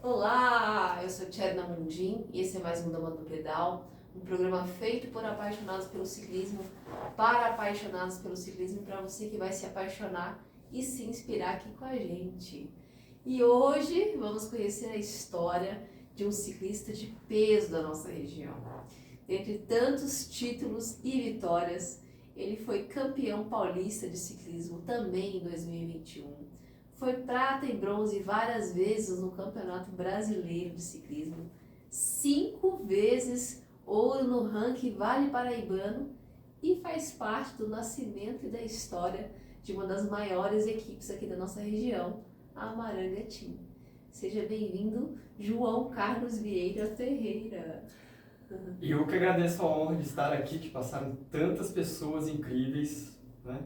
Olá, eu sou Tcherna Mundim e esse é mais um Dama do Pedal, um programa feito por apaixonados pelo ciclismo, para apaixonados pelo ciclismo e para você que vai se apaixonar e se inspirar aqui com a gente. E hoje vamos conhecer a história de um ciclista de peso da nossa região. Dentre tantos títulos e vitórias, ele foi campeão paulista de ciclismo também em 2021. Foi prata e bronze várias vezes no Campeonato Brasileiro de Ciclismo, 5 vezes ouro no ranking Vale Paraibano e faz parte do nascimento e da história de uma das maiores equipes aqui da nossa região, a Amaranga Team. Seja bem-vindo, João Carlos Vieira Ferreira. E eu que agradeço a honra de estar aqui, que passaram tantas pessoas incríveis, né?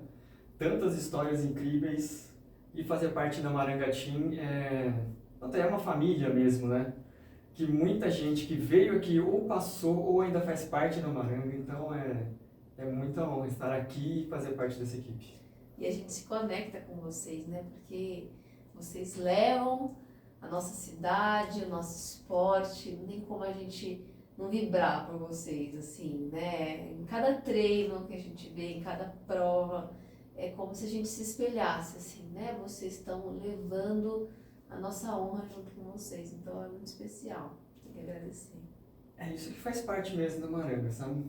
Tantas histórias incríveis. E fazer parte da Amaranga Team é uma família mesmo, né? Que muita gente que veio aqui ou passou ou ainda faz parte da Amaranga, então é muita honra estar aqui e fazer parte dessa equipe. E a gente se conecta com vocês, né? Porque vocês levam a nossa cidade, o nosso esporte, não tem como a gente não vibrar por vocês, assim, né? Em cada treino que a gente vê, em cada prova, é como se a gente se espelhasse, assim, né? Vocês estão levando a nossa honra junto com vocês, então é muito especial, tem que agradecer. É isso que faz parte mesmo da Amaranga, sabe?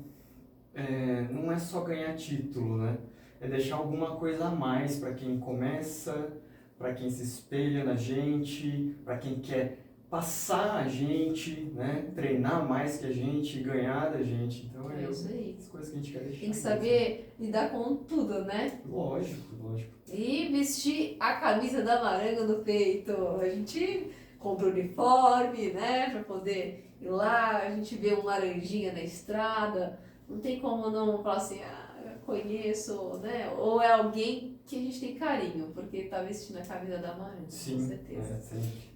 Não é só ganhar título, né? É deixar alguma coisa a mais para quem começa, para quem se espelha na gente, para quem quer passar a gente, né? Treinar mais que a gente, ganhar da gente. Então É isso aí. as coisas que a gente quer deixar. Tem que saber lidar com tudo, né? Lógico, lógico. E vestir a camisa da Amaranga no peito. A gente compra o uniforme, né? Pra poder ir lá, a gente vê um laranjinha na estrada. Não tem como não falar assim, eu conheço, né? Ou é alguém que a gente tem carinho, porque tá vestindo a camisa da Amaranga, Sim, com certeza. sempre.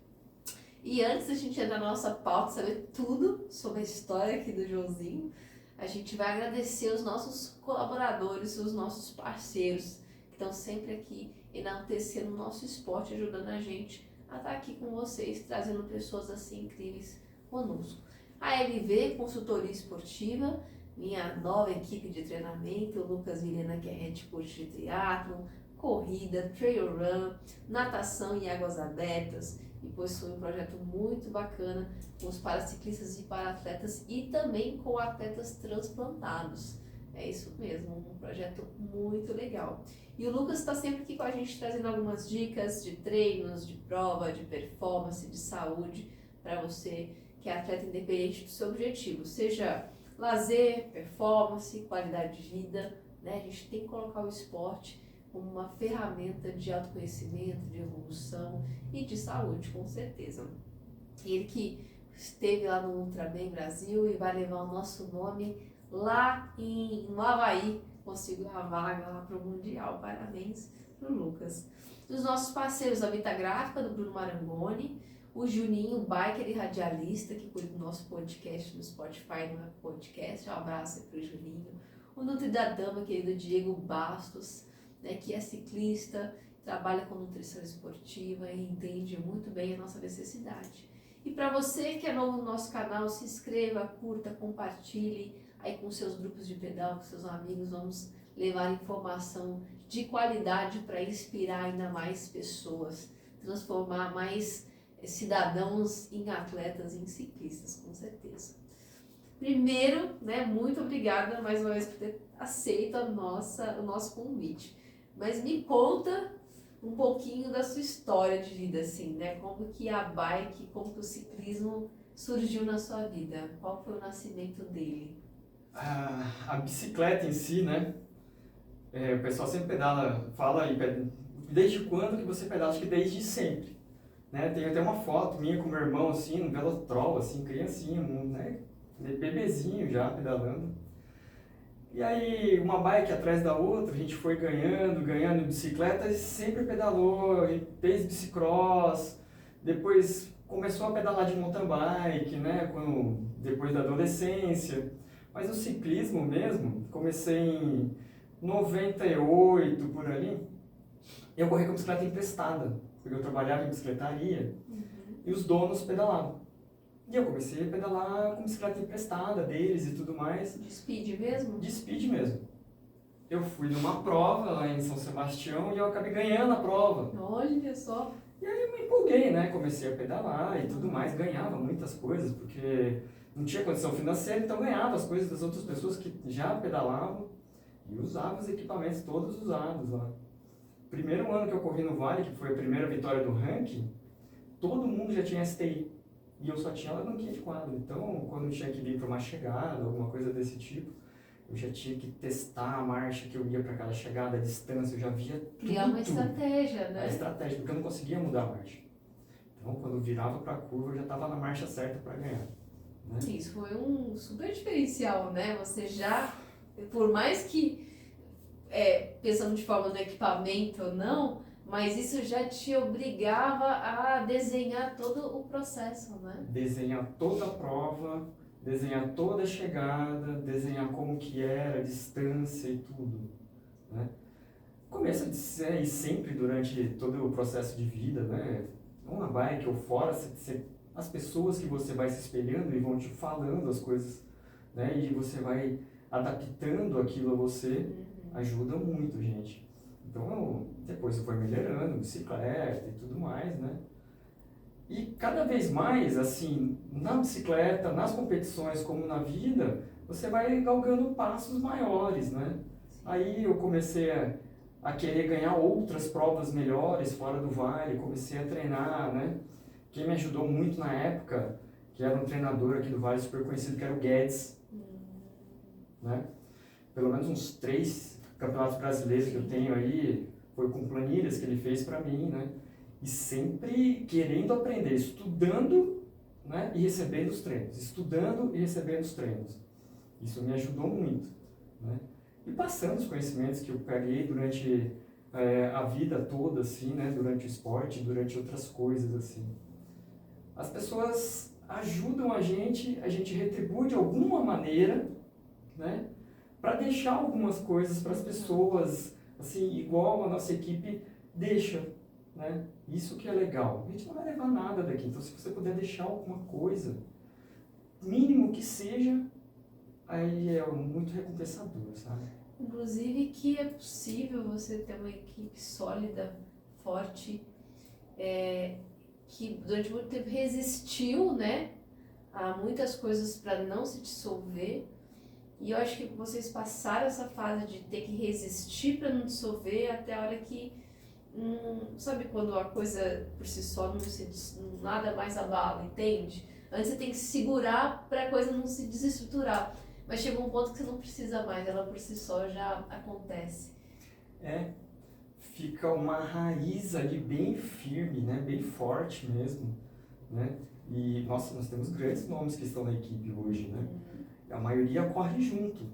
E antes da gente entrar na nossa pauta, saber tudo sobre a história aqui do Joãozinho, a gente vai agradecer os nossos colaboradores, os nossos parceiros, que estão sempre aqui enaltecendo o nosso esporte, ajudando a gente a estar aqui com vocês, trazendo pessoas assim incríveis conosco. A LV Consultoria Esportiva, minha nova equipe de treinamento, o Lucas Vilhena, que é head coach de triatlon, corrida, trail run, natação em águas abertas, e possui um projeto muito bacana com os paraciclistas e para-atletas e também com atletas transplantados. É isso mesmo, um projeto muito legal. E o Lucas está sempre aqui com a gente trazendo algumas dicas de treinos, de prova, de performance, de saúde para você que é atleta independente do seu objetivo, seja lazer, performance, qualidade de vida, né? A gente tem que colocar o esporte como uma ferramenta de autoconhecimento, de evolução e de saúde, com certeza. Ele que esteve lá no Ultraman Brasil e vai levar o nosso nome lá no Havaí, conseguiu a vaga lá para o Mundial. Parabéns para o Lucas. Dos nossos parceiros, a Vita Gráfica, do Bruno Marangoni, o Juninho, biker e radialista, que cuida do nosso podcast no Spotify, no podcast. Um abraço para o Juninho. O Nutri da Dama, querido Diego Bastos, né, que é ciclista, trabalha com nutrição esportiva e entende muito bem a nossa necessidade. E para você que é novo no nosso canal, se inscreva, curta, compartilhe aí com seus grupos de pedal, com seus amigos. Vamos levar informação de qualidade para inspirar ainda mais pessoas, transformar mais cidadãos em atletas, em ciclistas, com certeza. Primeiro, né, muito obrigada mais uma vez por ter aceito o nosso convite. Mas me conta um pouquinho da sua história de vida, assim, né? Como que a bike, como que o ciclismo surgiu na sua vida? Qual foi o nascimento dele? A bicicleta em si, né? O pessoal sempre fala aí, desde quando que você pedala? Acho que desde sempre. Né? Tem até uma foto minha com meu irmão, assim, no Velotrol, assim, criancinha, né? Bebezinho já pedalando. E aí, uma bike atrás da outra, a gente foi ganhando bicicleta e sempre pedalou, a gente fez bicicross, depois começou a pedalar de mountain bike, né, depois da adolescência. Mas o ciclismo mesmo, comecei em 98, por ali, eu corri com bicicleta emprestada, porque eu trabalhava em bicicletaria. e os donos pedalavam. E eu comecei a pedalar com bicicleta emprestada deles e tudo mais. De speed mesmo? De speed mesmo. Eu fui numa prova lá em São Sebastião e eu acabei ganhando a prova. Olha só. Eu me empolguei, né? Comecei a pedalar e tudo mais, ganhava muitas coisas, porque não tinha condição financeira, então ganhava as coisas das outras pessoas que já pedalavam e usava os equipamentos todos usados lá. Primeiro ano que eu corri no Vale, que foi a primeira vitória do ranking, todo mundo já tinha STI e eu só tinha alavanquinha de quadro. Então, quando eu tinha que vir para uma chegada, alguma coisa desse tipo, eu já tinha que testar a marcha que eu ia para aquela chegada, a distância, eu já via tudo. Criar uma estratégia, né? A estratégia, porque eu não conseguia mudar a marcha. Então, quando eu virava para a curva, eu já estava na marcha certa para ganhar. Né? Isso foi um super diferencial, né? Você já, por mais que, pensando de forma no equipamento ou não, mas isso já te obrigava a desenhar todo o processo, né? Desenhar toda a prova, desenhar toda a chegada, desenhar como que era, a distância e tudo. Né? Começa a ser, e sempre durante todo o processo de vida, né? Ou na bike ou fora, as pessoas que você vai se espelhando e vão te falando as coisas, né? E você vai adaptando aquilo a você, ajuda muito, gente. Então, depois você foi melhorando, bicicleta e tudo mais, né? E cada vez mais, assim, na bicicleta, nas competições, como na vida, você vai galgando passos maiores, né? Aí eu comecei a querer ganhar outras provas melhores fora do Vale, comecei a treinar, né? Quem me ajudou muito na época, que era um treinador aqui do Vale super conhecido, que era o Guedes, né? Pelo menos uns 3 campeonatos brasileiros que eu tenho aí, foi com planilhas que ele fez para mim, né? E sempre querendo aprender, estudando, né? E recebendo os treinos, estudando e recebendo os treinos. Isso me ajudou muito, né? E passando os conhecimentos que eu peguei durante a vida toda, assim, né? Durante o esporte, durante outras coisas, assim. As pessoas ajudam a gente retribui de alguma maneira, né? Para deixar algumas coisas para as pessoas, assim, igual a nossa equipe deixa, né? Isso que é legal. A gente não vai levar nada daqui, então se você puder deixar alguma coisa, mínimo que seja, aí é muito recompensador, sabe? Inclusive que é possível você ter uma equipe sólida, forte, que durante muito tempo resistiu, né, a muitas coisas para não se dissolver. E eu acho que vocês passaram essa fase de ter que resistir para não dissolver até a hora que, sabe quando a coisa por si só nada mais abala, entende? Antes você tem que segurar para a coisa não se desestruturar. Mas chega um ponto que você não precisa mais, ela por si só já acontece. Fica uma raiz ali bem firme, né? Bem forte mesmo, né? E, nossa, nós temos grandes nomes que estão na equipe hoje, né? A maioria corre junto,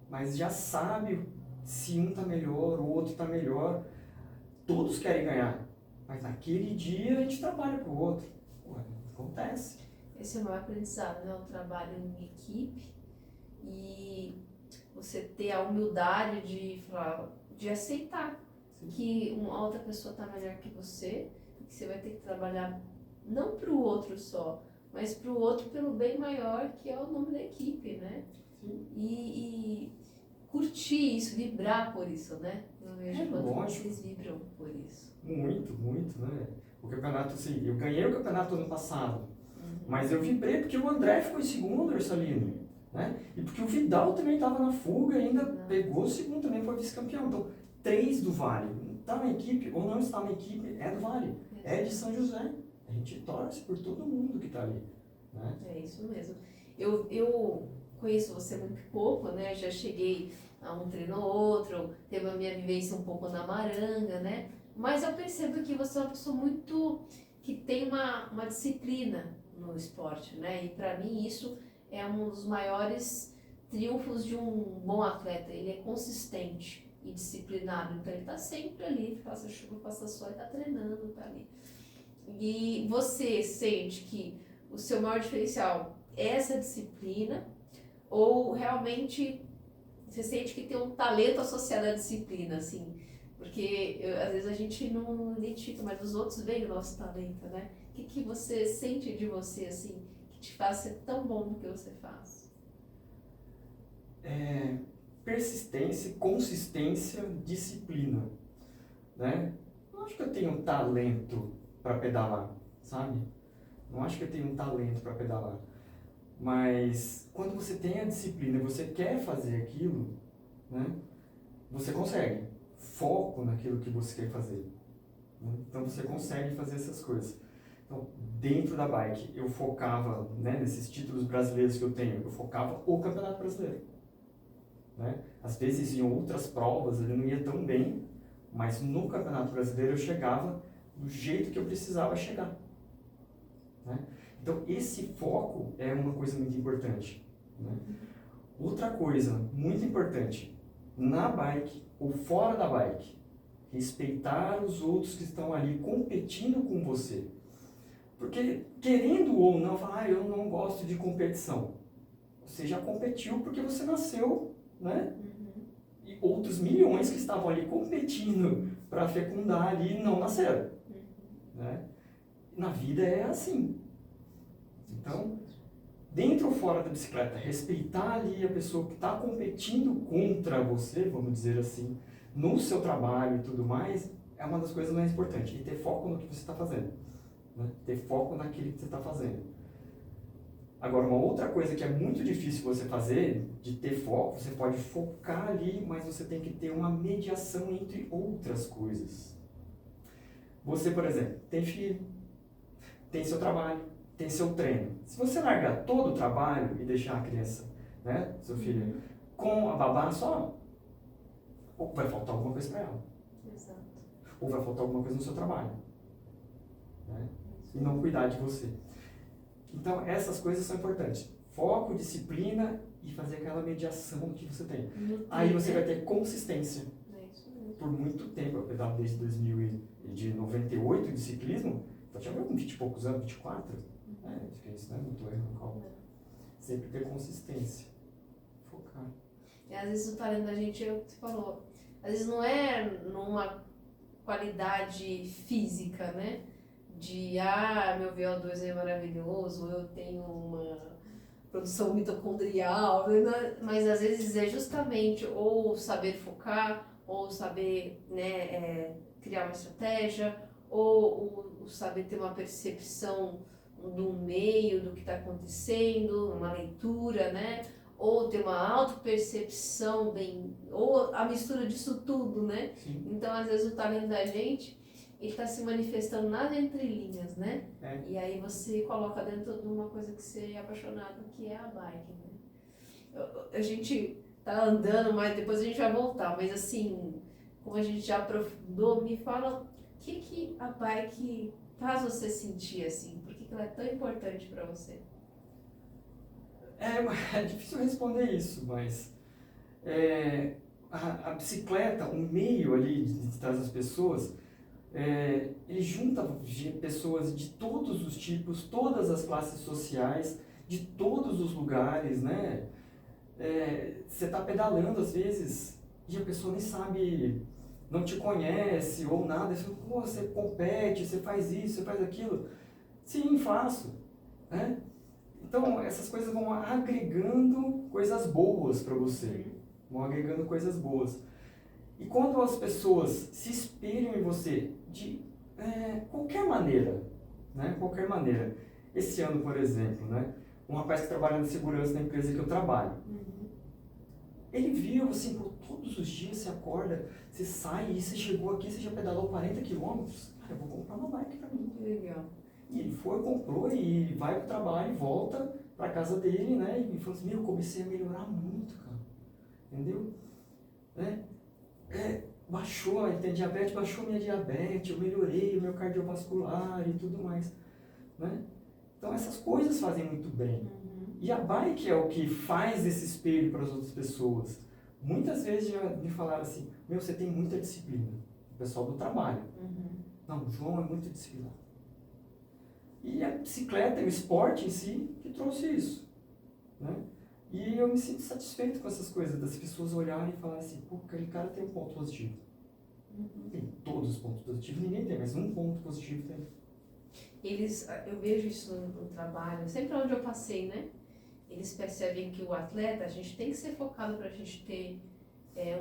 mas já sabe se um tá melhor, o outro tá melhor. Todos querem ganhar, mas naquele dia a gente trabalha pro outro. Ué, acontece. Esse é o maior aprendizado, né? O trabalho em equipe e você ter a humildade de aceitar que uma outra pessoa tá melhor que você, que você vai ter que trabalhar não pro outro só, mas para o outro pelo bem maior, que é o nome da equipe, né? Sim. E curtir isso, vibrar por isso, né? Eu vejo quanto lógico. vocês vibram por isso. Muito, muito, né? O campeonato, assim, eu ganhei o campeonato ano passado, mas eu vibrei porque o André ficou em segundo, Ursalino, né? E porque o Vidal também estava na fuga e ainda pegou o segundo, também foi vice-campeão. Então, 3 do Vale. Está na equipe ou não está na equipe, é do Vale, é de São José. A gente torce por todo mundo que está ali, né? É isso mesmo. Eu conheço você muito pouco, né? Já cheguei a um treino ou outro, teve a minha vivência um pouco na Maranga, né? Mas eu percebo que você é uma pessoa muito que tem uma disciplina no esporte, né? E para mim isso é um dos maiores triunfos de um bom atleta. Ele é consistente e disciplinado, então ele está sempre ali, faça chuva, faça sol, ele está treinando, está ali. E você sente que o seu maior diferencial é essa disciplina ou realmente você sente que tem um talento associado à disciplina, assim, Porque às vezes a gente não identifica, mas os outros veem o nosso talento, né? O que você sente de você, assim, que te faz ser tão bom no que você faz? Persistência, consistência, disciplina, né? Não acho que eu tenho talento para pedalar, sabe? Não acho que eu tenho um talento para pedalar. Mas quando você tem a disciplina e você quer fazer aquilo, né? Você consegue. Foco naquilo que você quer fazer. Né? Então você consegue fazer essas coisas. Então, dentro da bike, eu focava, né, nesses títulos brasileiros que eu tenho, eu focava o Campeonato Brasileiro. Né? Às vezes em outras provas ele não ia tão bem, mas no Campeonato Brasileiro eu chegava do jeito que eu precisava chegar. Né? Então esse foco é uma coisa muito importante. Né? Outra coisa muito importante, na bike ou fora da bike, respeitar os outros que estão ali competindo com você. Porque, querendo ou não, falar, eu não gosto de competição. Você já competiu porque você nasceu, né? E outros milhões que estavam ali competindo para fecundar ali não nasceram. Né? Na vida é assim. Então, dentro ou fora da bicicleta, respeitar ali a pessoa que está competindo contra você, vamos dizer assim, no seu trabalho e tudo mais, é uma das coisas mais importantes. E ter foco no que você está fazendo. Né? Ter foco naquilo que você está fazendo. Agora, uma outra coisa que é muito difícil você fazer, de ter foco, você pode focar ali, mas você tem que ter uma mediação entre outras coisas. Você, por exemplo, tem filho, tem seu trabalho, tem seu treino. Se você largar todo o trabalho e deixar a criança, né, seu filho, com a babá só, ou vai faltar alguma coisa para ela. Exato. Ou vai faltar alguma coisa no seu trabalho. Né? E não cuidar de você. Então, essas coisas são importantes. Foco, disciplina e fazer aquela mediação que você tem. Aí você vai ter consistência. É isso mesmo. Por muito tempo, eu pedalo desde 98 de ciclismo, então tinha 20 e poucos anos, 24. Acho que isso não é muito erro no cálculo. Sempre ter consistência. Focar. E às vezes o talento da gente, é o que você falou, às vezes não é numa qualidade física, né? De, meu VO2 é maravilhoso, eu tenho uma produção mitocondrial, né? Mas às vezes é justamente ou saber focar, ou saber, né, criar uma estratégia, ou saber ter uma percepção do meio, do que está acontecendo, uma leitura, né? Ou ter uma autopercepção bem, ou a mistura disso tudo, né? Sim. Então, às vezes, o talento da gente, ele está se manifestando nas entrelinhas, né? E aí você coloca dentro de uma coisa que você é apaixonado, que é a bike, né? A gente tá andando, mas depois a gente vai voltar, mas assim, como a gente já aprofundou, me fala o que a bike faz você sentir assim, por que ela é tão importante para você? É difícil responder isso, mas a bicicleta, o meio ali de trás das pessoas, ele junta pessoas de todos os tipos, todas as classes sociais, de todos os lugares, né? Você está pedalando às vezes e a pessoa nem sabe, não te conhece ou nada, você compete, você faz isso, você faz aquilo. Sim, faço. Né? Então, essas coisas vão agregando coisas boas para você. Vão agregando coisas boas. E quando as pessoas se espelham em você de qualquer maneira, né? Qualquer maneira. Esse ano, por exemplo, né? Um rapaz que trabalha na segurança da empresa que eu trabalho. Ele viu assim, todos os dias você acorda, você sai e você chegou aqui, você já pedalou 40 quilômetros. Cara, eu vou comprar uma bike para mim. Legal. E ele foi, comprou e vai pro trabalho e volta pra casa dele, né? E falou assim, eu comecei a melhorar muito, cara. Entendeu? Baixou, ele tem diabetes, baixou minha diabetes, eu melhorei o meu cardiovascular e tudo mais. Né? Então essas coisas fazem muito bem. E a bike é o que faz esse espelho para as outras pessoas. Muitas vezes já me falaram assim, você tem muita disciplina. O pessoal do trabalho. Não, o João é muito disciplinado. E a bicicleta, o esporte em si, que trouxe isso. Né? E eu me sinto satisfeito com essas coisas, das pessoas olharem e falarem assim, aquele cara tem um ponto positivo. Tem todos os pontos positivos, ninguém tem, mas um ponto positivo tem. Eu vejo isso no trabalho, sempre onde eu passei, né? Eles percebem que o atleta, a gente tem que ser focado para a gente ter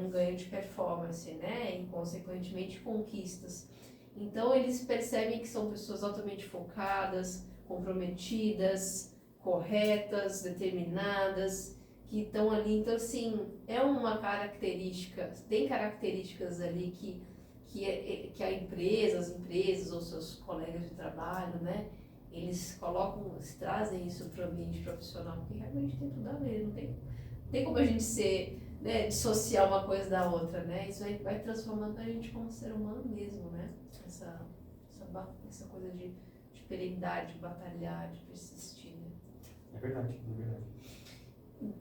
um ganho de performance, né? E, consequentemente, conquistas. Então, eles percebem que são pessoas altamente focadas, comprometidas, corretas, determinadas, que estão ali. Então, assim, é uma característica, tem características ali que a empresa, as empresas ou seus colegas de trabalho, né? Eles colocam, eles trazem isso para o ambiente profissional, porque realmente tem tudo a ver, não tem como a gente ser, né, dissociar uma coisa da outra, né? Isso aí vai transformando a gente como ser humano mesmo, né? Essa coisa de perenidade, de batalhar, de persistir, né? É verdade, é verdade.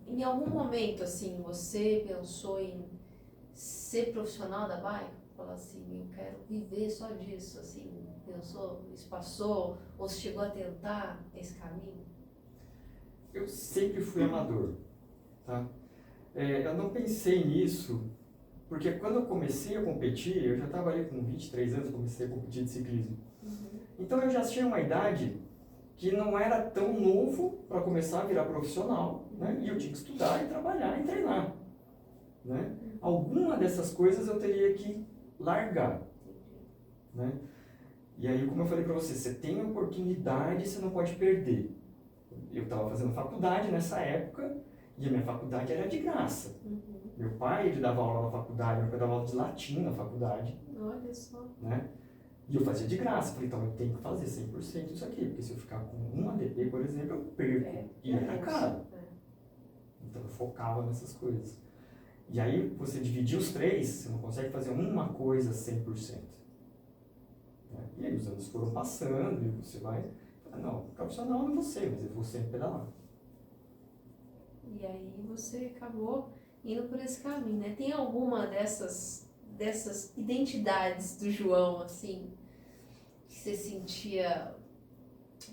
Em algum momento, assim, você pensou em ser profissional da bike? Falar assim, eu quero viver só disso, assim, pensou, isso passou, ou chegou a tentar esse caminho? Eu sempre fui amador, tá? Eu não pensei nisso, porque quando eu comecei a competir, eu já estava ali com 23 anos, comecei a competir de ciclismo. Então eu já tinha uma idade que não era tão novo para começar a virar profissional, né? E eu tinha que estudar e trabalhar e treinar, né? Alguma dessas coisas eu teria que largar, né? E aí, como eu falei para você, você tem oportunidade, você não pode perder. Eu estava fazendo faculdade nessa época e a minha faculdade era de graça. Meu pai, ele dava aula na faculdade, meu pai dava aula de latim na faculdade. Olha só. Né? E eu fazia de graça. Falei, então eu tenho que fazer 100% isso aqui, porque se eu ficar com um ADP, por exemplo, eu perco. E era caro. Então eu focava nessas coisas. E aí, você dividir os três, você não consegue fazer uma coisa 100%. Né? E aí os anos foram passando e você vai... Não, profissional não é você, mas eu vou sempre pedalar. E aí você acabou indo por esse caminho, né? Tem alguma dessas identidades do João, assim, que você sentia...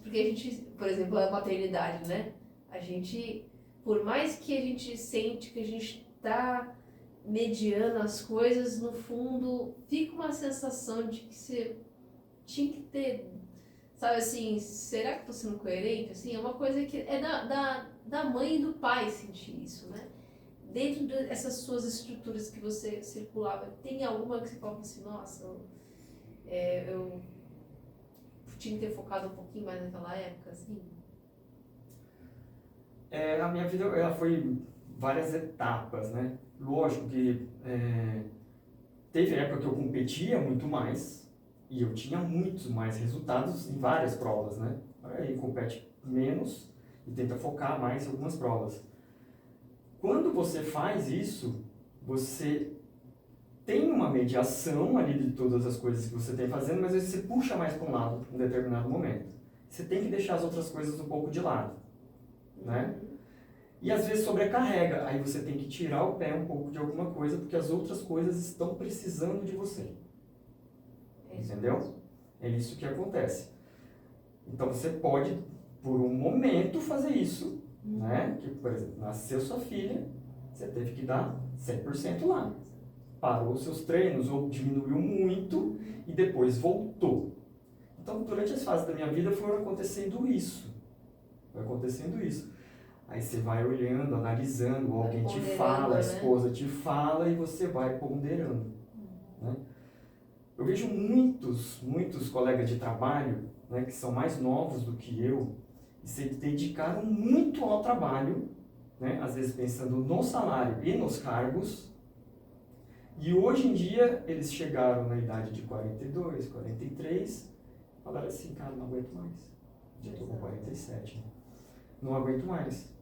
Porque a gente, por exemplo, a maternidade, né? A gente, por mais que a gente sente que a gente tá mediando as coisas, no fundo, fica uma sensação de que você tinha que ter... Sabe assim, será que eu tô sendo coerente? Assim, é uma coisa que é da mãe e do pai sentir isso, né? Dentro dessas suas estruturas que você circulava, tem alguma que você fala assim, nossa, eu tinha que ter focado um pouquinho mais naquela época, assim? A minha vida, ela foi várias etapas, né? Lógico que teve época que eu competia muito mais, e eu tinha muitos mais resultados em várias provas, né? Aí compete menos e tenta focar mais em algumas provas. Quando você faz isso, você tem uma mediação ali de todas as coisas que você tem fazendo, mas às vezes você puxa mais para um lado em determinado momento. Você tem que deixar as outras coisas um pouco de lado, né? E às vezes sobrecarrega, aí você tem que tirar o pé um pouco de alguma coisa, porque as outras coisas estão precisando de você. Entendeu? É isso que acontece. Então você pode, por um momento, fazer isso, né? Que, por exemplo, nasceu sua filha, você teve que dar 100% lá. Parou os seus treinos ou diminuiu muito e depois voltou. Então, durante as fases da minha vida foram acontecendo isso. Foi acontecendo isso. Aí você vai olhando, analisando, alguém te fala, a esposa te fala e você vai ponderando, né? Eu vejo muitos colegas de trabalho, né, que são mais novos do que eu, e se dedicaram muito ao trabalho, né, às vezes pensando no salário e nos cargos, e hoje em dia eles chegaram na idade de 42, 43, falaram assim, cara, não aguento mais. Já estou com 47, né? Não aguento mais.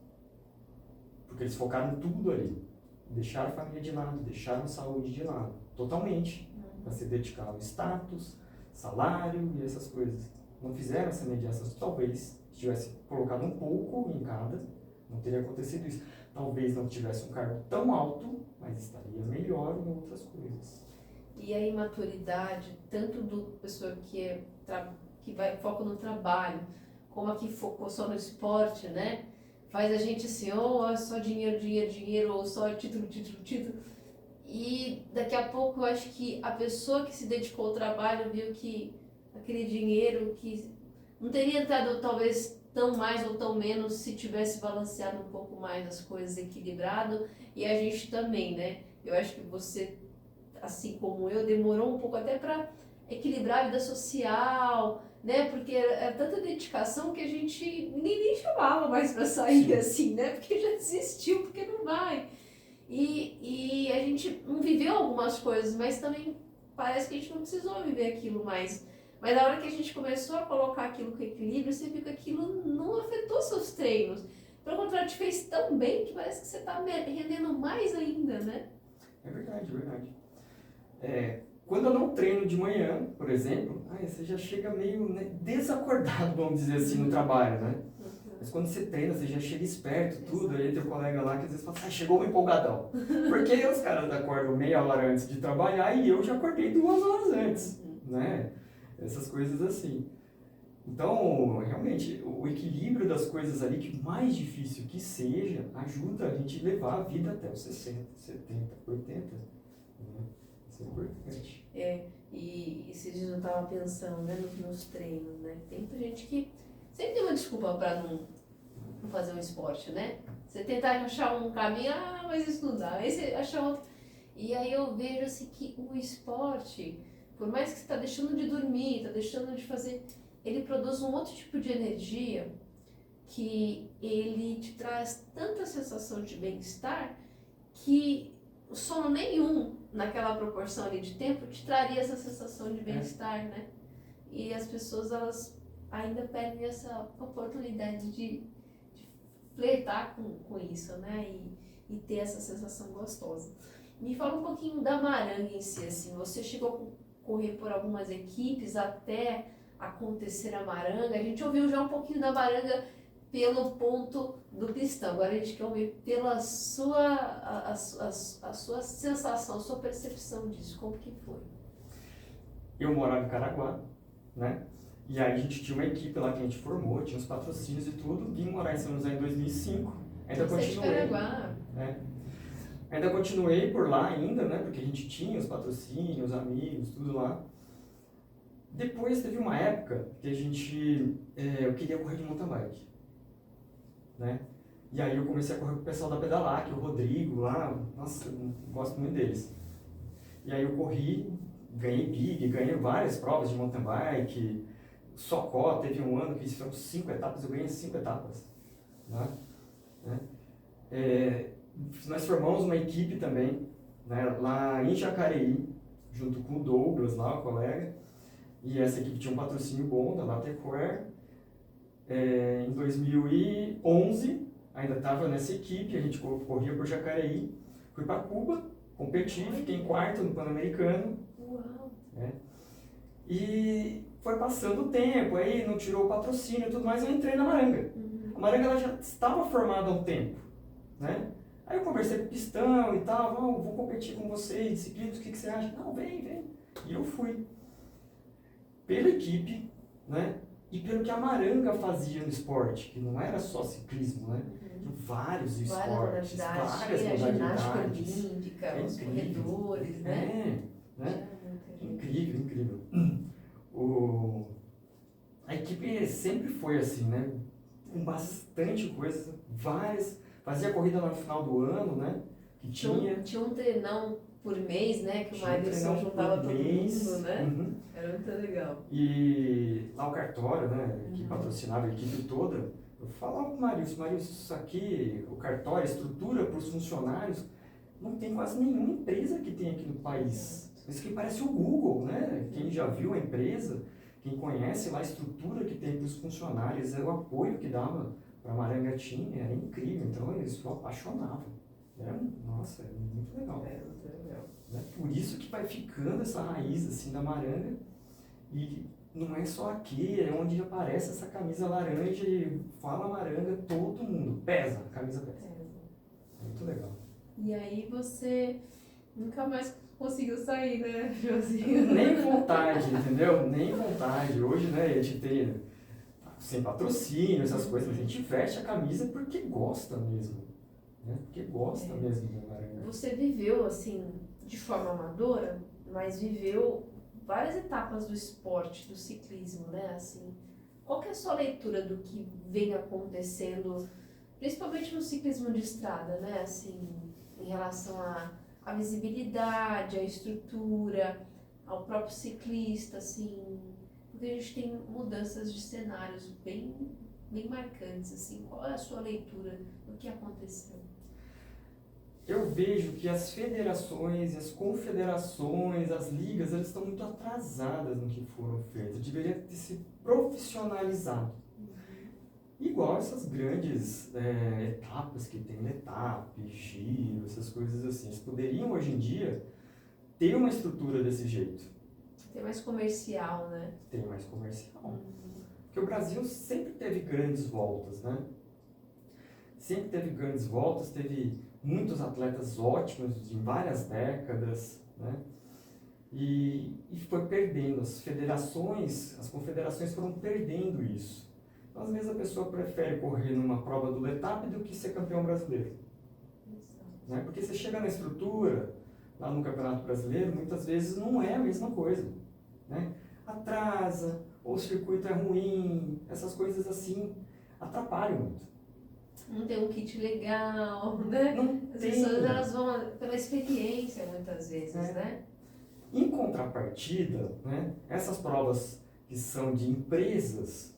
Porque eles focaram tudo ali. Deixaram a família de lado, deixaram a saúde de lado, totalmente. Para se dedicar ao status, salário e essas coisas. Não fizeram essa mediação. Talvez tivesse colocado um pouco em cada, não teria acontecido isso. Talvez não tivesse um cargo tão alto, mas estaria melhor em outras coisas. E a imaturidade, tanto do pessoa que foca no trabalho, como a que focou só no esporte, né? Faz a gente assim, só dinheiro, dinheiro, dinheiro, ou só título, título, título. E daqui a pouco eu acho que a pessoa que se dedicou ao trabalho viu que aquele dinheiro que não teria entrado talvez tão mais ou tão menos se tivesse balanceado um pouco mais as coisas, equilibrado, e a gente também, né? Eu acho que você, assim como eu, demorou um pouco até para equilibrar a vida social, né? Porque é tanta dedicação que a gente ninguém nem chamava mais para sair. Sim. Assim, né? Porque já desistiu, porque não vai. E a gente não viveu algumas coisas, mas também parece que a gente não precisou viver aquilo mais. Mas na hora que a gente começou a colocar aquilo com equilíbrio, você viu que aquilo não afetou seus treinos. Pelo contrário, te fez tão bem que parece que você está rendendo mais ainda, né? É verdade, é verdade. Quando eu não treino de manhã, por exemplo, você já chega meio, né, desacordado, vamos dizer assim, no trabalho, né? Mas quando você treina, você já chega esperto, tudo, aí teu colega lá que às vezes fala, chegou um empolgadão. Porque os caras acordam meia hora antes de trabalhar e eu já acordei 2 horas antes, né? Essas coisas assim. Então, realmente, o equilíbrio das coisas ali, que mais difícil que seja, ajuda a gente a levar a vida até os 60, 70, 80, né? Isso é importante. E esses dias eu estava pensando, né, nos treinos, né? Tem muita gente que sempre tem uma desculpa para não fazer um esporte, né? Você tentar achar um caminho, mas isso não dá. Aí você acha outro. E aí eu vejo assim que o esporte, por mais que você está deixando de dormir, está deixando de fazer, ele produz um outro tipo de energia que ele te traz tanta sensação de bem-estar que o sono nenhum, naquela proporção ali de tempo, te traria essa sensação de bem-estar, né? E as pessoas, elas ainda perdem essa oportunidade de flertar com isso, né? E ter essa sensação gostosa. Me fala um pouquinho da Maranga em si, assim, você chegou a correr por algumas equipes até acontecer a Maranga. A gente ouviu já um pouquinho da Maranga pelo ponto do pistão. Agora a gente quer ouvir pela a sua sensação, a sua percepção disso. Como que foi? Eu morava em Caraguá, né? E aí a gente tinha uma equipe lá que a gente formou, tinha os patrocínios e tudo. Vim morar em São José em 2005. Ainda Você continuei. É de Caraguá. Ainda continuei por lá ainda, né? Porque a gente tinha os patrocínios, amigos, tudo lá. Depois teve uma época que a gente... eu queria correr de mountain bike, né? E aí eu comecei a correr com o pessoal da Pedalac, o Rodrigo lá. Nossa, eu gosto muito deles. E aí eu corri, ganhei big, ganhei várias provas de mountain bike. Socó, teve um ano que foram 5 etapas, eu ganhei 5 etapas. Né? Nós formamos uma equipe também, né, lá em Jacareí, junto com o Douglas, lá, o colega. E essa equipe tinha um patrocínio bom, da Latecoer. Em 2011, ainda estava nessa equipe, a gente corria por Jacareí. Fui para Cuba, competi, fiquei em quarto no Pan-Americano. Uau! Né? E foi passando o tempo, aí não tirou o patrocínio e tudo mais, eu entrei na Maranga. A Maranga ela já estava formada há um tempo, né? Aí eu conversei com o Pistão e tal, vou competir com vocês, ciclistas, o que você acha? Não, vem. E eu fui. Pela equipe, né? E pelo que a Maranga fazia no esporte, que não era só ciclismo, né? Vários esportes, várias modalidades. Ginástica olímpica, os corredores, né? Incrível. A equipe sempre foi assim, né? Com bastante coisa, fazia corrida no final do ano, né? Que tinha um treinão por mês, né? Que o Marilson juntava todo mundo, né? Uhum. Era muito legal. E lá o cartório, né? Que patrocinava a equipe toda, eu falava pro Marilson, isso aqui, o cartório, a estrutura para os funcionários, não tem quase nenhuma empresa que tem aqui no país. Isso que parece o Google, né? Quem já viu a empresa, quem conhece lá a estrutura que tem para os funcionários, o apoio que dava para a Maranga Team, era incrível. Então eles foram apaixonados. Nossa, é muito legal. Muito legal. Por isso que vai ficando essa raiz assim da Maranga. E não é só aqui, é onde aparece essa camisa laranja e fala Maranga, todo mundo pesa, a camisa pesa. É muito legal. E aí você nunca mais conseguiu sair, né, Josinho? Nem vontade, entendeu? Nem vontade. Hoje, né, a gente tem sem patrocínio, essas coisas, mas a gente veste a camisa porque gosta mesmo. Né? Porque gosta mesmo da Maranga. Você viveu, assim, de forma amadora, mas viveu várias etapas do esporte, do ciclismo, né? Assim, qual que é a sua leitura do que vem acontecendo, principalmente no ciclismo de estrada, né? Assim, em relação à visibilidade, à estrutura, ao próprio ciclista, assim, porque a gente tem mudanças de cenários bem marcantes, assim. Qual é a sua leitura do que aconteceu? Eu vejo que as federações, as confederações, as ligas, elas estão muito atrasadas no que foram feitas. Deveria ter se profissionalizado. Igual essas grandes etapas que tem, Letap, Giro, essas coisas assim. Eles poderiam, hoje em dia, ter uma estrutura desse jeito. Tem mais comercial, né? Tem mais comercial. Porque o Brasil sempre teve grandes voltas, né? Sempre teve grandes voltas, teve muitos atletas ótimos em várias décadas, né? E foi perdendo. As federações, as confederações foram perdendo isso. Então, às vezes a pessoa prefere correr numa prova do Letap do que ser campeão brasileiro. Né? Porque você chega na estrutura, lá no Campeonato Brasileiro, muitas vezes não é a mesma coisa. Né? Atrasa, ou o circuito é ruim, essas coisas assim atrapalham muito. Não tem um kit legal, né? Não As tem. pessoas elas vão pela experiência muitas vezes, né? Em contrapartida, né, essas provas que são de empresas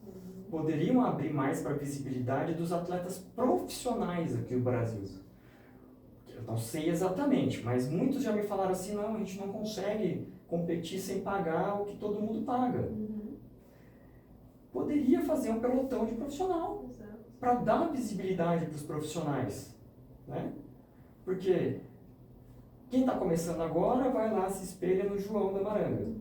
poderiam abrir mais para a visibilidade dos atletas profissionais aqui no Brasil. Eu não sei exatamente, mas muitos já me falaram assim, não, a gente não consegue competir sem pagar o que todo mundo paga. Poderia fazer um pelotão de profissional para dar visibilidade para os profissionais, né? Porque quem está começando agora vai lá, se espelha no João da Maranga.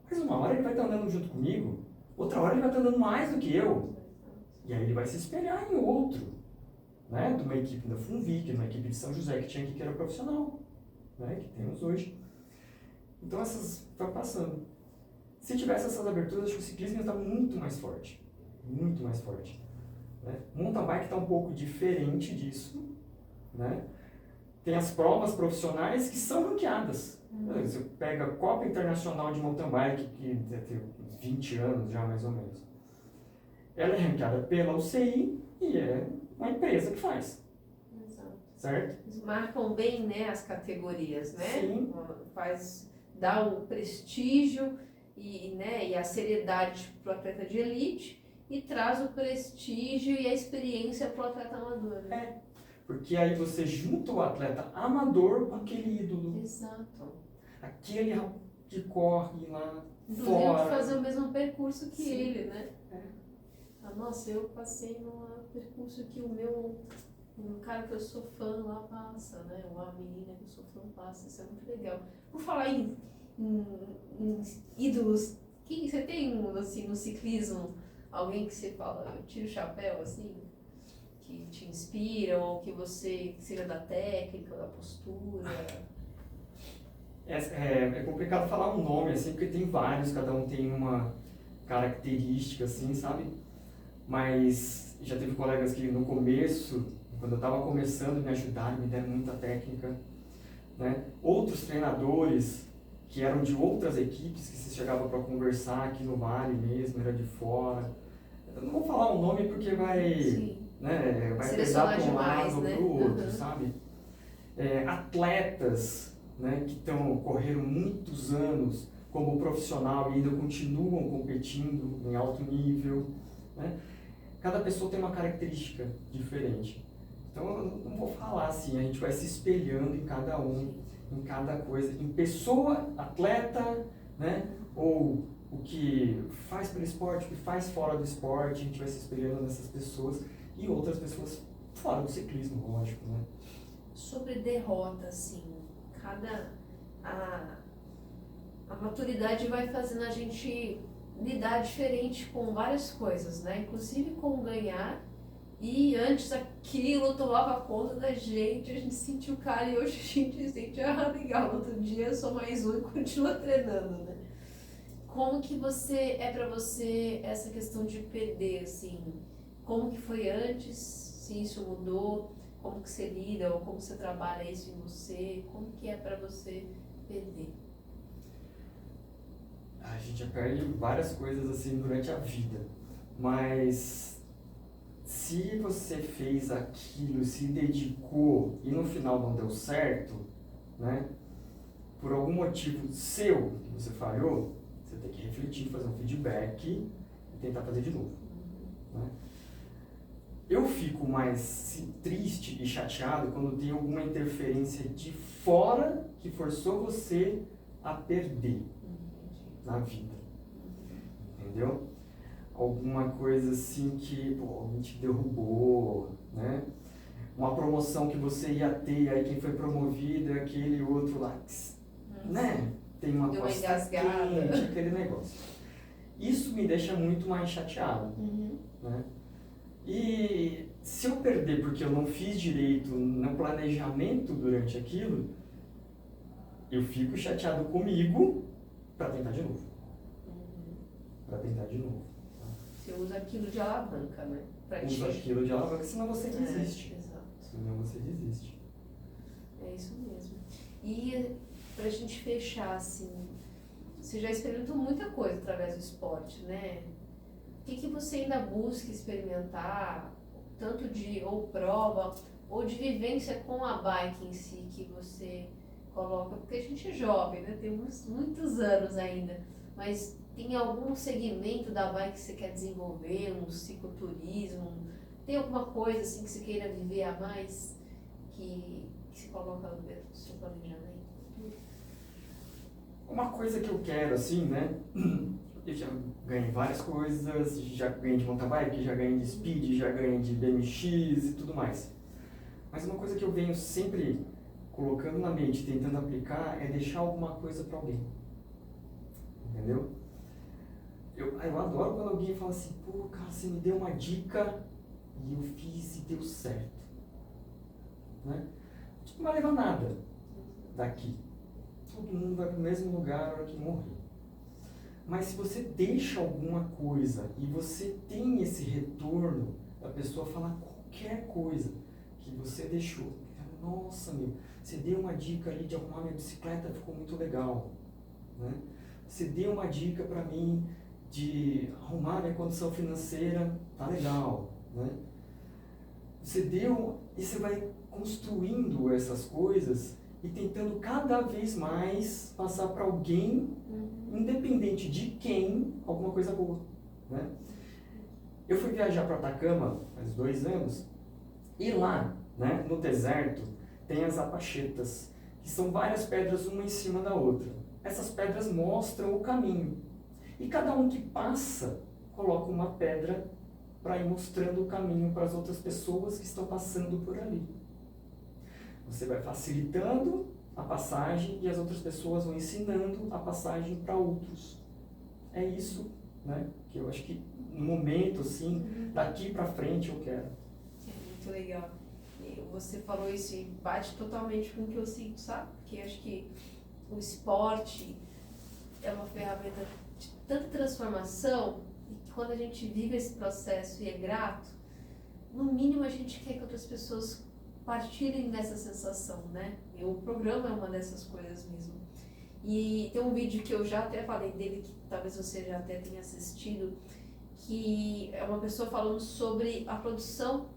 Mas uma hora ele vai estar andando junto comigo, outra hora ele vai estar andando mais do que eu. E aí ele vai se espelhar em outro, né? De uma equipe da Funvic, de uma equipe de São José que tinha aqui que era profissional, né? Que temos hoje. Então essas vai passando. Se tivesse essas aberturas, acho que o ciclismo ia estar muito mais forte. Muito mais forte. Né? Mountain bike está um pouco diferente disso, né? Tem as provas profissionais que são ranqueadas. Você pega a Copa Internacional de Mountain Bike, que deve ter 20 anos já mais ou menos. Ela é ranqueada pela UCI e é uma empresa que faz. Exato. Certo? Eles marcam bem, né, as categorias, né? Sim. Dá o prestígio e a seriedade para o atleta de elite e traz o prestígio e a experiência para o atleta amador. Né? Porque aí você junta o atleta amador com aquele ídolo. Exato. Aquele que corre lá Inclusive fora. fazer o mesmo percurso que ele, né? Nossa, eu passei no percurso que o cara que eu sou fã lá passa, né? Ou a menina que eu sou fã passa. Isso é muito legal. Por falar em ídolos, quem você tem, assim, no ciclismo, alguém que você fala, eu tiro o chapéu, assim? Que te inspiram, ou que você seja da técnica, da postura? É complicado falar um nome, assim, porque tem vários, cada um tem uma característica, assim, sabe? Mas já teve colegas que no começo, quando eu estava começando, me ajudaram, me deram muita técnica, né? Outros treinadores que eram de outras equipes, que você chegava para conversar aqui no Vale mesmo, era de fora. Eu não vou falar o nome porque vai... Né, vai pesar para um lado ou para o outro, sabe? Atletas, né, que correram muitos anos como profissional e ainda continuam competindo em alto nível, né? Cada pessoa tem uma característica diferente. Então eu não vou falar assim, a gente vai se espelhando em cada um, em cada coisa, em pessoa, atleta, né? Ou o que faz pelo esporte, o que faz fora do esporte, a gente vai se espelhando nessas pessoas. E outras pessoas fora do ciclismo, lógico, né? Sobre derrota, assim, a maturidade vai fazendo a gente lidar diferente com várias coisas, né? Inclusive com ganhar. E antes aquilo tomava conta da gente, a gente sentia o cara e hoje a gente sente, legal, no outro dia eu sou mais um e continua treinando, né? Como que pra você essa questão de perder, assim? Como que foi antes, se isso mudou, como que você lida ou como você trabalha isso em você? Como que é para você perder? A gente já perde várias coisas assim durante a vida, mas se você fez aquilo, se dedicou e no final não deu certo, né? Por algum motivo seu que você falhou, você tem que refletir, fazer um feedback e tentar fazer de novo, né? Eu fico mais triste e chateado quando tem alguma interferência de fora que forçou você a perder na vida, entendeu? Alguma coisa assim que, pô, alguém te derrubou, né? Uma promoção que você ia ter, aí quem foi promovido é aquele outro lá, né? Tem uma Deu uma costa engasgada. quente, aquele negócio. Isso me deixa muito mais chateado, né? E se eu perder porque eu não fiz direito no planejamento durante aquilo, eu fico chateado comigo para tentar de novo. Para tentar de novo. Você usa aquilo de alavanca, né? Usa aquilo de alavanca, senão você desiste. Exato. Senão você desiste. É isso mesmo. E pra gente fechar, assim, você já experimentou muita coisa através do esporte, né? O que você ainda busca experimentar, tanto de ou prova, ou de vivência com a bike em si, que você coloca? Porque a gente é jovem, né? Temos muitos anos ainda, mas tem algum segmento da bike que você quer desenvolver, um cicloturismo? Tem alguma coisa assim que você queira viver a mais, que se coloca dentro do seu planejamento? Uma coisa que eu quero, assim, né? Eu já ganhei várias coisas, já ganhei de mountain bike, já ganhei de speed, já ganhei de BMX e tudo mais. Mas uma coisa que eu venho sempre colocando na mente, tentando aplicar, é deixar alguma coisa para alguém. Entendeu? Eu adoro quando alguém fala assim, pô, cara, você me deu uma dica e eu fiz e deu certo. Né? Tipo, não vai levar nada daqui. Todo mundo vai para o mesmo lugar na hora que morrer. Mas se você deixa alguma coisa e você tem esse retorno da pessoa falar qualquer coisa que você deixou, nossa, meu, você deu uma dica ali de arrumar minha bicicleta, ficou muito legal, né? Você deu uma dica para mim de arrumar minha condição financeira, tá legal, né? Você deu e você vai construindo essas coisas e tentando cada vez mais passar para alguém, independente de quem, alguma coisa boa, né? Eu fui viajar para Atacama faz 2 anos e lá, né, no deserto, tem as apachetas, que são várias pedras uma em cima da outra. Essas pedras mostram o caminho. E cada um que passa, coloca uma pedra para ir mostrando o caminho para as outras pessoas que estão passando por ali. Você vai facilitando a passagem e as outras pessoas vão ensinando a passagem para outros. É isso, né, que eu acho que no momento, assim, daqui para frente eu quero. É muito legal. E você falou isso e bate totalmente com o que eu sinto, sabe? Porque acho que o esporte é uma ferramenta de tanta transformação e que quando a gente vive esse processo e é grato, no mínimo a gente quer que outras pessoas partilhem dessa sensação, né? E o programa é uma dessas coisas mesmo. E tem um vídeo que eu já até falei dele, que talvez você já até tenha assistido, que é uma pessoa falando sobre a produção,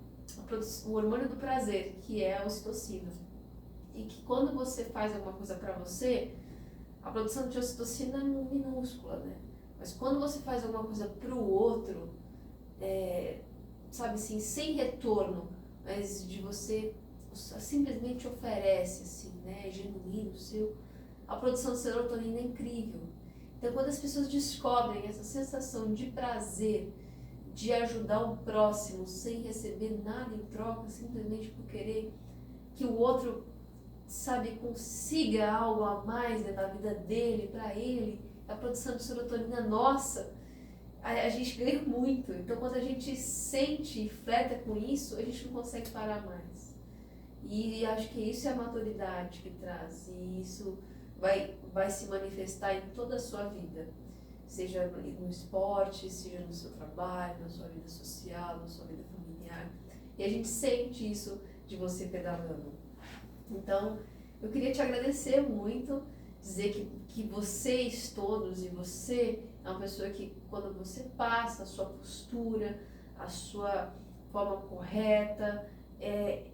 o hormônio do prazer, que é a ocitocina. E que quando você faz alguma coisa para você, a produção de ocitocina é minúscula, né? Mas quando você faz alguma coisa para o outro, sabe assim, sem retorno, mas de você simplesmente oferece, assim, né? É genuíno, seu. A produção de serotonina é incrível. Então, quando as pessoas descobrem essa sensação de prazer, de ajudar o próximo sem receber nada em troca, simplesmente por querer que o outro, sabe, consiga algo a mais, né, na vida dele, para ele, a produção de serotonina nossa, a gente ganha muito. Então, quando a gente sente e fleta com isso, a gente não consegue parar mais. E acho que isso é a maturidade que traz, e isso vai se manifestar em toda a sua vida, seja no esporte, seja no seu trabalho, na sua vida social, na sua vida familiar. E a gente sente isso de você pedalando. Então, eu queria te agradecer muito, dizer que vocês todos e você é uma pessoa que, quando você passa a sua postura, a sua forma correta,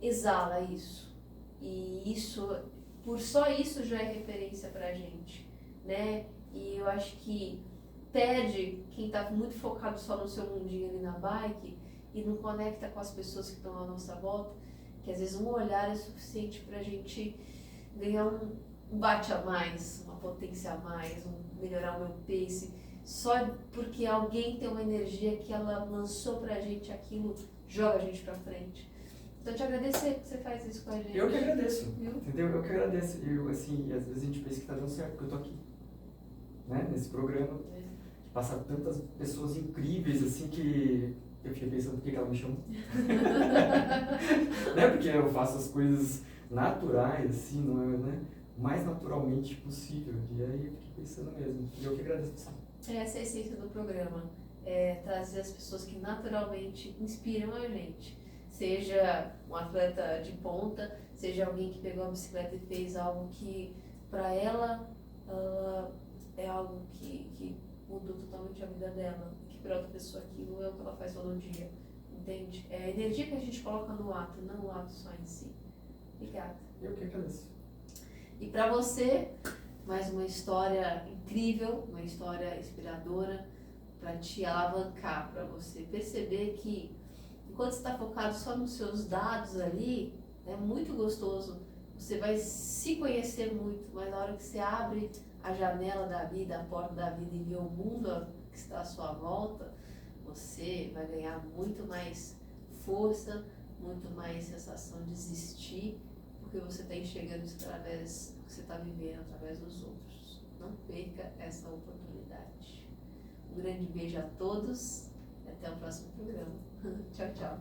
exala isso. E isso, por só isso já é referência pra gente, né? E eu acho que perde quem tá muito focado só no seu mundinho ali na bike e não conecta com as pessoas que estão à nossa volta, que às vezes um olhar é suficiente pra gente ganhar um bate a mais, uma potência a mais, melhorar o meu pace, só porque alguém tem uma energia que ela lançou pra gente, aquilo joga a gente pra frente. Então, te agradecer que você faz isso com a gente. Eu que agradeço, viu? entendeu? Eu que agradeço. Eu, assim, às vezes a gente pensa que tá dando certo, porque eu tô aqui, né? Nesse programa. Passar tantas pessoas incríveis, assim, que eu fiquei pensando por que ela me chamou. Não é porque eu faço as coisas naturais, assim, não é, né? O mais naturalmente possível. E aí eu fiquei pensando mesmo. E eu que agradeço. Essa é a essência do programa. Trazer as pessoas que naturalmente inspiram a gente. Seja um atleta de ponta, seja alguém que pegou a bicicleta e fez algo que, para ela, é algo que mudou totalmente a vida dela. E que para outra pessoa aquilo é o que ela faz todo dia. Entende? É a energia que a gente coloca no ato, não o ato só em si. Obrigada. Eu que agradeço. E para você, mais uma história incrível, uma história inspiradora para te alavancar, para você perceber que enquanto você está focado só nos seus dados ali, é muito gostoso, você vai se conhecer muito, mas na hora que você abre a janela da vida, a porta da vida e vê o mundo que está à sua volta, você vai ganhar muito mais força, muito mais sensação de existir, porque você está enxergando isso através do que você está vivendo, através dos outros. Não perca essa oportunidade. Um grande beijo a todos e até o próximo programa. Tchau, tchau.